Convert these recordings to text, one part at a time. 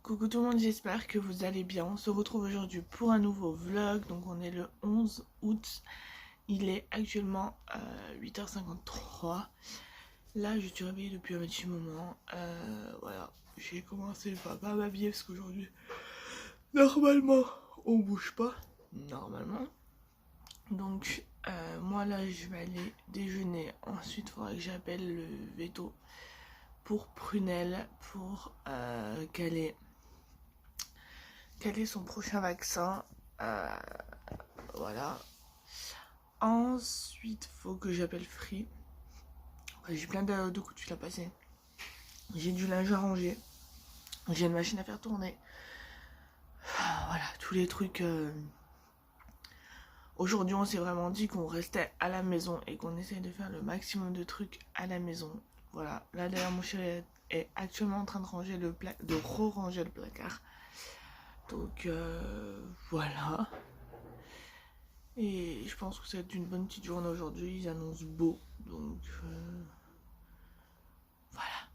Coucou tout le monde, j'espère que vous allez bien. On se retrouve aujourd'hui pour un nouveau vlog. Donc on est le 11 août. Il est actuellement 8h53. Là je suis réveillée depuis un petit moment. Voilà, j'ai commencé pas à m'habiller parce qu'aujourd'hui, normalement, on bouge pas. Normalement. Donc moi là je vais aller déjeuner. Ensuite il faudra que j'appelle le veto pour Prunelle pour caler son prochain vaccin. Voilà. Ensuite, faut que j'appelle Free. J'ai plein de coups de fil à passer. J'ai du linge à ranger. J'ai une machine à faire tourner. Voilà, tous les trucs. Aujourd'hui, on s'est vraiment dit qu'on restait à la maison et qu'on essaye de faire le maximum de trucs à la maison. Voilà. Là, d'ailleurs, mon chéri est actuellement en train de ranger de re-ranger le placard. Donc, voilà. Et je pense que ça va être une bonne petite journée aujourd'hui. Ils annoncent beau. Donc voilà.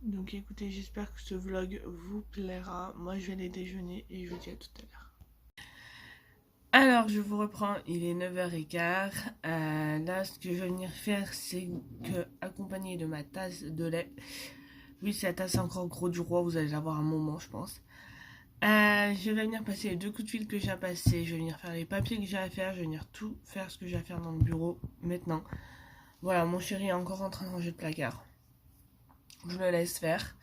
Donc écoutez, j'espère que ce vlog vous plaira. Moi je vais aller déjeuner et je vous dis à tout à l'heure. Alors je vous reprends, il est 9h15. Là ce que je vais venir faire c'est que, accompagné de ma tasse de lait. Oui, c'est la tasse encore gros du roi, vous allez l'avoir un moment je pense. Je vais venir passer les 2 coups de fil que j'ai à passer. Je vais venir faire les papiers que j'ai à faire. Je vais venir tout faire ce que j'ai à faire dans le bureau maintenant. Voilà, mon chéri est encore en train de ranger le placard. Je le laisse faire.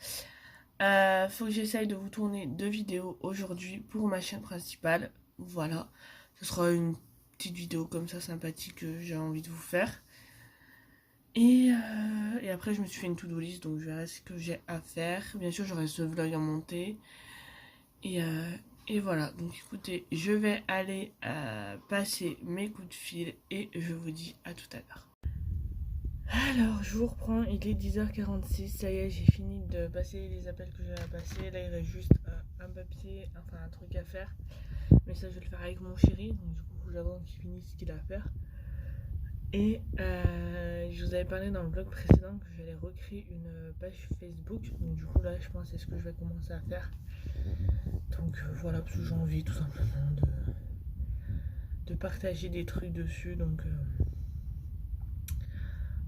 Faut que j'essaye de vous tourner 2 vidéos aujourd'hui pour ma chaîne principale. Voilà, ce sera une petite vidéo comme ça sympathique que j'ai envie de vous faire. Et après je me suis fait une to-do list, donc je verrai ce que j'ai à faire. Bien sûr j'aurai ce vlog à monter. Et voilà, donc écoutez, je vais aller passer mes coups de fil et je vous dis à tout à l'heure. Alors, je vous reprends, il est 10h46, ça y est, j'ai fini de passer les appels que j'avais à passer. Là, il reste juste un papier, enfin un truc à faire. Mais ça, je vais le faire avec mon chéri, donc du coup, j'attends qu'il finisse ce qu'il a à faire. Et je vous avais parlé dans le vlog précédent que j'allais recréer une page Facebook. Donc du coup, là, je pense que c'est ce que je vais commencer à faire. Donc voilà, parce que j'ai envie tout simplement de partager des trucs dessus. Donc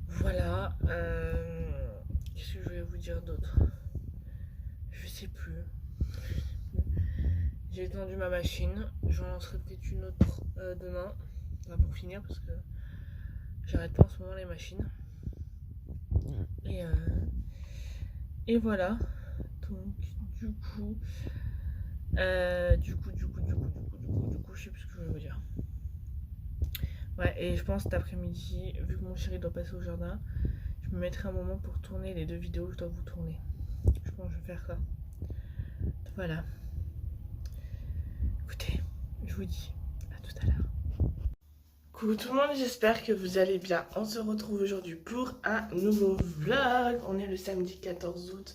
voilà. Qu'est-ce que je vais vous dire d'autre? Je sais plus. J'ai étendu ma machine. J'en lancerai peut-être une autre demain. Enfin, pour finir, parce que j'arrête pas en ce moment les machines. Et voilà. Donc du coup, je sais plus ce que je voulais vous dire. Ouais, et je pense cet après-midi, vu que mon chéri doit passer au jardin, je me mettrai un moment pour tourner les 2 vidéos que je dois vous tourner. Je pense que je vais faire ça. Voilà. Écoutez, je vous dis à tout à l'heure. Coucou tout le monde, j'espère que vous allez bien. On se retrouve aujourd'hui pour un nouveau vlog. On est le samedi 14 août.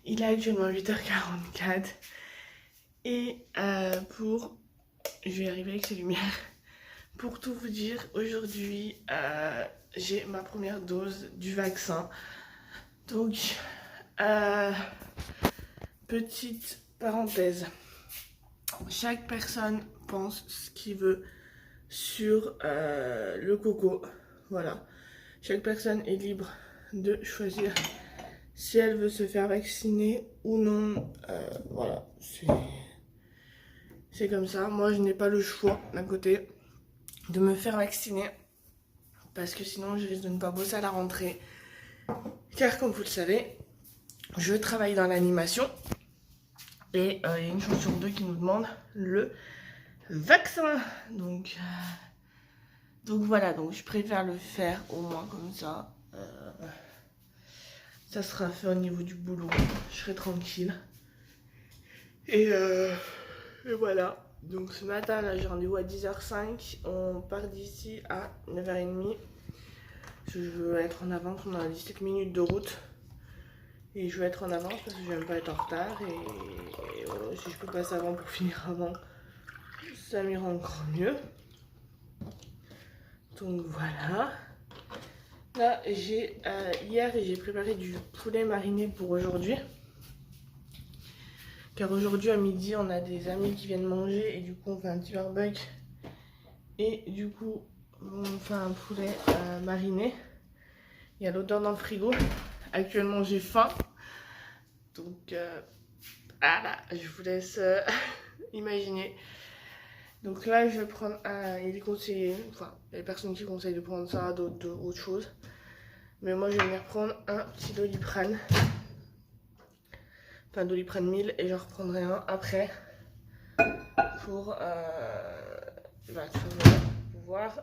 Il est actuellement 8h44. Et je vais arriver avec ces lumières. Pour tout vous dire, aujourd'hui, j'ai ma première dose du vaccin. Donc, petite parenthèse. Chaque personne pense ce qu'il veut sur le coco. Voilà. Chaque personne est libre de choisir si elle veut se faire vacciner ou non. Voilà. C'est comme ça. Moi, je n'ai pas le choix d'un côté de me faire vacciner parce que sinon je risque de ne pas bosser à la rentrée, car comme vous le savez, je travaille dans l'animation et il y a une chance sur 2 qui nous demande le vaccin. Donc voilà, donc je préfère le faire au moins comme ça. Ça sera fait au niveau du boulot, je serai tranquille. Et voilà. Donc ce matin là j'ai rendez-vous à 10h05. On part d'ici à 9h30. Je veux être en avance, on a 17 minutes de route. Et je veux être en avance parce que j'aime pas être en retard. Et voilà, si je peux passer avant pour finir avant, ça m'ira encore mieux. Donc voilà. Là hier j'ai préparé du poulet mariné pour aujourd'hui. car aujourd'hui à midi on a des amis qui viennent manger et du coup on fait un petit barbecue et du coup on fait un poulet mariné. Il y a l'odeur dans le frigo. Actuellement j'ai faim, donc voilà, je vous laisse imaginer. Donc là je vais prendre il est conseillé, enfin il y a des personnes qui conseillent de prendre ça, d'autres autre chose. Mais moi je vais venir prendre un petit Doliprane. Enfin Doliprane 1000 et j'en reprendrai un après. Pour pouvoir,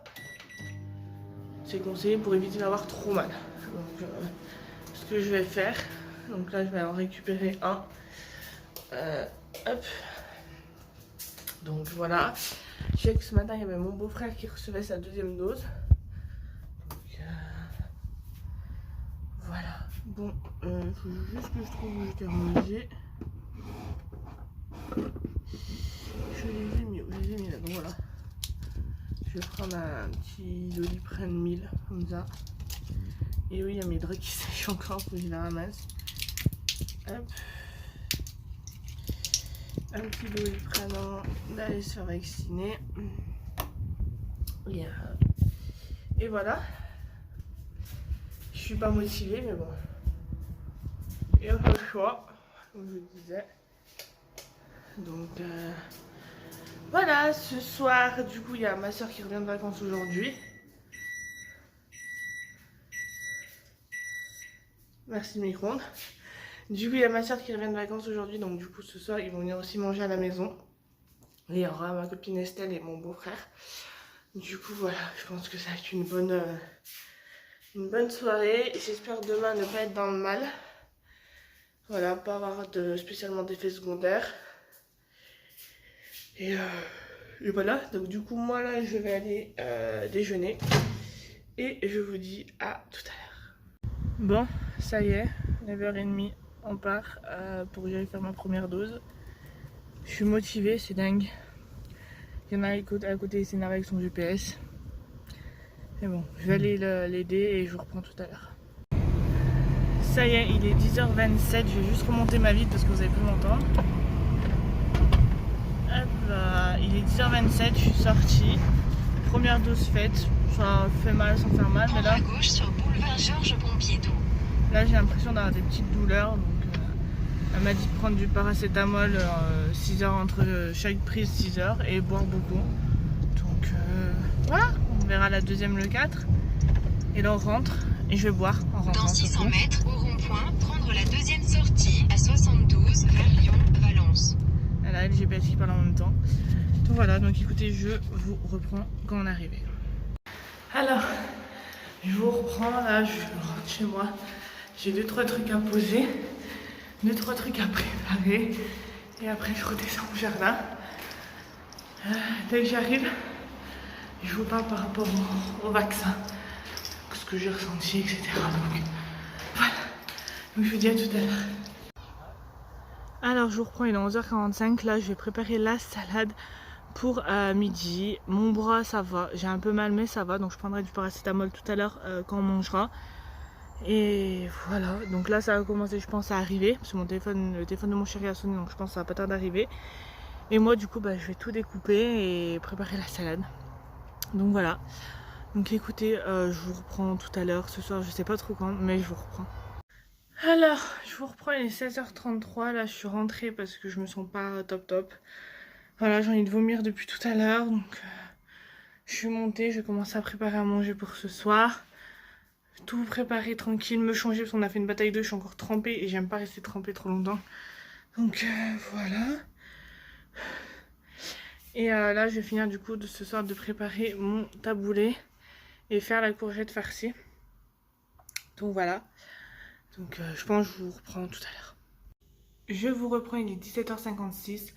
c'est conseillé pour éviter d'avoir trop mal. Donc ce que je vais faire, donc là je vais en récupérer un. Hop. Donc voilà. Je sais que ce matin il y avait mon beau-frère qui recevait sa deuxième dose. Donc voilà. Bon, il faut juste que je trouve où j'étais rangé. Je les ai mis là, donc voilà. Je vais prendre un petit Doliprane 1000 comme ça. Et oui, il y a mes draps qui sèchent encore, faut que je les ramasse. Hop. Un petit Doliprane avant d'aller se faire vacciner. Et voilà. Je suis pas motivée, mais bon. Il n'y a pas le choix, comme je vous disais. Donc voilà, ce soir, du coup, il y a ma soeur qui revient de vacances aujourd'hui. Merci le micro-ondes. Du coup, il y a ma soeur qui revient de vacances aujourd'hui, donc du coup, ce soir, ils vont venir aussi manger à la maison. Et il y aura ma copine Estelle et mon beau-frère. Du coup, voilà, je pense que ça va être une bonne soirée. J'espère demain ne pas être dans le mal. Voilà, pas avoir spécialement d'effets secondaires. Et voilà, donc du coup, moi là, je vais aller déjeuner. Et je vous dis à tout à l'heure. Bon, ça y est, 9h30, on part pour que j'aille faire ma première dose. Je suis motivée, c'est dingue. Il y en a à côté, il s'énerve avec son GPS. Mais bon, je vais aller l'aider et je vous reprends tout à l'heure. Ça y est, il est 10h27, je vais juste remonter ma vitre parce que vous avez pu m'entendre. Hop là, il est 10h27, je suis sortie. Première dose faite, ça fait mal sans faire mal. Mais là, à gauche sur boulevard Georges Pompidou. Là j'ai l'impression d'avoir des petites douleurs. Donc, elle m'a dit de prendre du paracétamol 6 heures entre chaque prise 6 heures et boire beaucoup. Donc voilà, on verra la deuxième le 4. Et là on rentre et je vais boire en rentrant. Dans 600 mètres au rond-point, prendre la deuxième sortie à 72 vers Lyon-Valence. Là le GPS qui parle en même temps. Donc voilà, donc écoutez, je vous reprends quand on est arrivé. Alors, je vous reprends, là je rentre chez moi. J'ai 2-3 trucs à poser, 2-3 trucs à préparer. Et après je redescends au jardin. Dès que j'arrive, je vous parle par rapport au vaccin. Ce que j'ai ressenti, etc. Donc voilà. Donc je vous dis à tout à l'heure. Alors je vous reprends, il est 11h45. Là je vais préparer la salade pour midi. Mon bras ça va, j'ai un peu mal mais ça va. Donc je prendrai du paracétamol tout à l'heure quand on mangera. Et voilà, donc là ça va commencer je pense à arriver. Parce que le téléphone de mon chéri a sonné, donc je pense que ça va pas tarder d'arriver. Et moi du coup je vais tout découper et préparer la salade. Donc voilà. Donc écoutez, je vous reprends tout à l'heure. Ce soir je sais pas trop quand, mais je vous reprends. Alors, je vous reprends, il est 16h33. Là je suis rentrée parce que je me sens pas top. Voilà, j'ai envie de vomir depuis tout à l'heure. Donc je suis montée, je commence à préparer à manger pour ce soir. Tout préparer tranquille, me changer parce qu'on a fait une bataille d'eau, je suis encore trempée et j'aime pas rester trempée trop longtemps. Donc voilà. Et là je vais finir du coup de ce soir de préparer mon taboulé et faire la courgette farcie. Donc voilà. Donc je pense que je vous reprends tout à l'heure. Je vous reprends, il est 17h56.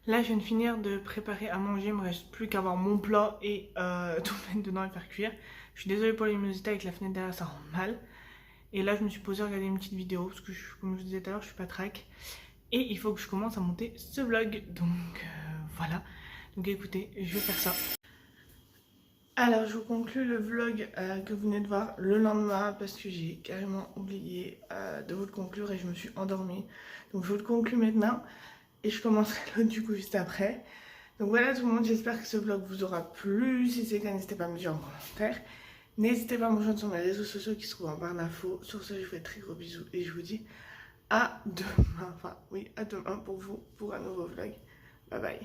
Là je viens de finir de préparer à manger, il me reste plus qu'à avoir mon plat et tout mettre dedans et faire cuire. Je suis désolée pour la luminosité, avec la fenêtre derrière ça rend mal. Et là je me suis posée à regarder une petite vidéo parce que comme je vous disais tout à l'heure je suis pas track. Et il faut que je commence à monter ce vlog. Donc voilà. Donc écoutez, je vais faire ça. Alors je vous conclue le vlog que vous venez de voir le lendemain parce que j'ai carrément oublié de vous le conclure et je me suis endormie. Donc je vous le conclue maintenant. et je commencerai l'autre du coup juste après. Donc voilà tout le monde, j'espère que ce vlog vous aura plu. Si c'est le cas, n'hésitez pas à me dire en commentaire. N'hésitez pas à me rejoindre sur mes réseaux sociaux qui se trouvent en barre d'infos. Sur ce, je vous fais très gros bisous et je vous dis à demain. Enfin, oui, à demain pour vous, pour un nouveau vlog. Bye bye.